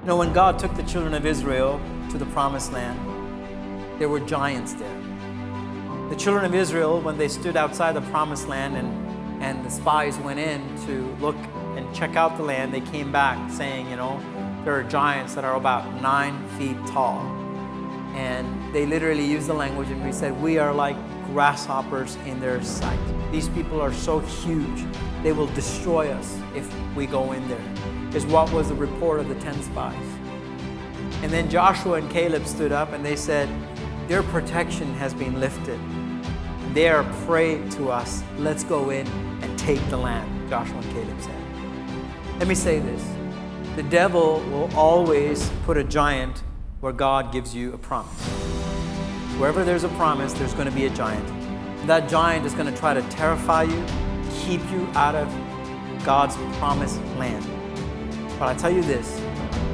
You know, when God took the children of Israel to the promised land, there were giants there. The children of Israel, when they stood outside the promised land and the spies went in to look and check out the land, they came back saying, you know, there are giants that are about 9 feet tall. And they literally used the language and we said, we are like grasshoppers in their sight. These people are so huge, they will destroy us if we go in there, is what was the report of the 10 spies. And then Joshua and Caleb stood up and they said, their protection has been lifted. They are prey to us. Let's go in and take the land, Joshua and Caleb said. Let me say this. The devil will always put a giant where God gives you a promise. Wherever there's a promise, there's going to be a giant. That giant is going to try to terrify you, keep you out of God's promised land. But I tell you this,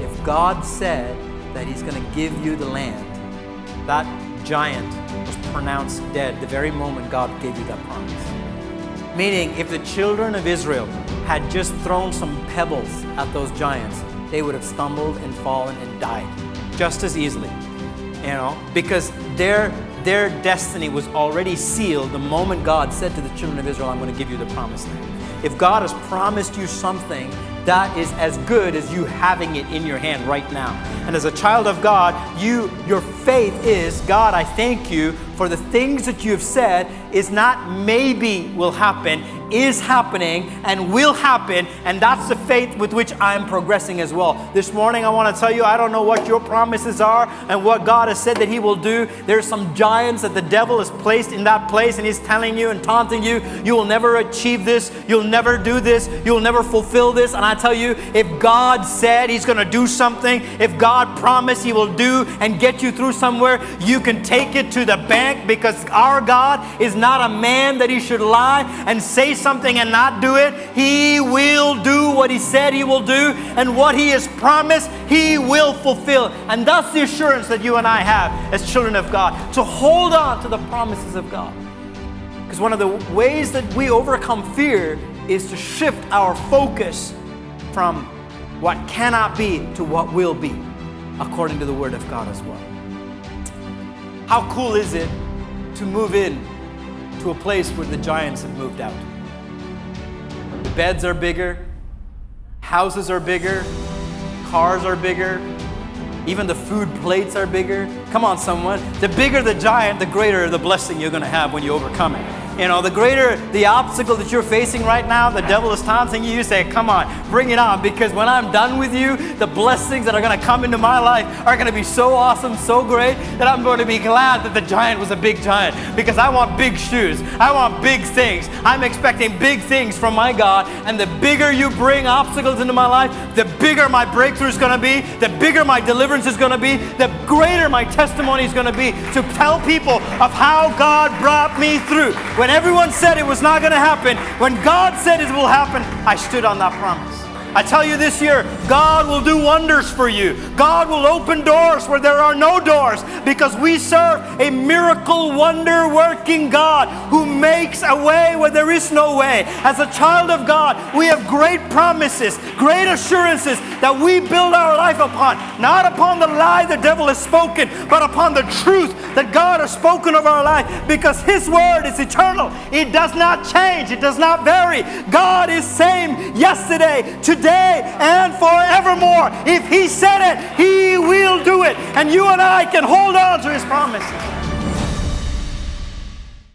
if God said that He's going to give you the land, that giant was pronounced dead the very moment God gave you that promise. Meaning, if the children of Israel had just thrown some pebbles at those giants, they would have stumbled and fallen and died just as easily. You know, because their destiny was already sealed the moment God said to the children of Israel, I'm going to give you the promised land. If God has promised you something, that is as good as you having it in your hand right now. And as a child of God, your faith is, God, I thank you for the things that you have said is not maybe will happen, is happening and will happen, and that's the faith with which I'm progressing as well. This morning I want to tell you, I don't know what your promises are and what God has said that He will do. There's some giants that the devil has placed in that place and he's telling you and taunting you, you will never achieve this, you'll never do this, you'll never fulfill this. And I tell you, if God said He's going to do something, if God promised He will do and get you through somewhere, you can take it to the bank, because our God is not a man that He should lie and say something and not do it. He will do what He said He will do, and what He has promised He will fulfill. And that's the assurance that you and I have as children of God, to hold on to the promises of God. Because one of the ways that we overcome fear is to shift our focus from what cannot be to what will be, according to the Word of God as well. How cool is it to move in to a place where the giants have moved out? The beds are bigger, houses are bigger, cars are bigger, even the food plates are bigger. Come on, someone. The bigger the giant, the greater the blessing you're going to have when you overcome it. You know, the greater the obstacle that you're facing right now, the devil is taunting you, you say, come on, bring it on, because when I'm done with you, the blessings that are going to come into my life are going to be so awesome, so great, that I'm going to be glad that the giant was a big giant, because I want big shoes. I want big things. I'm expecting big things from my God, and the bigger you bring obstacles into my life, the bigger my breakthrough is going to be, the bigger my deliverance is going to be, the greater my testimony is going to be, to tell people of how God brought me through. When everyone said it was not going to happen, when God said it will happen, I stood on that promise. I tell you this year, God will do wonders for you. God will open doors where there are no doors, because we serve a miracle, wonder-working God who makes a way where there is no way. As a child of God, we have great promises, great assurances that we build our life upon. Not upon the lie the devil has spoken, but upon the truth that God has spoken of our life, because His word is eternal. It does not change. It does not vary. God is same yesterday, today, and forevermore. If He said it, He will do it. And you and I can hold on to His promises.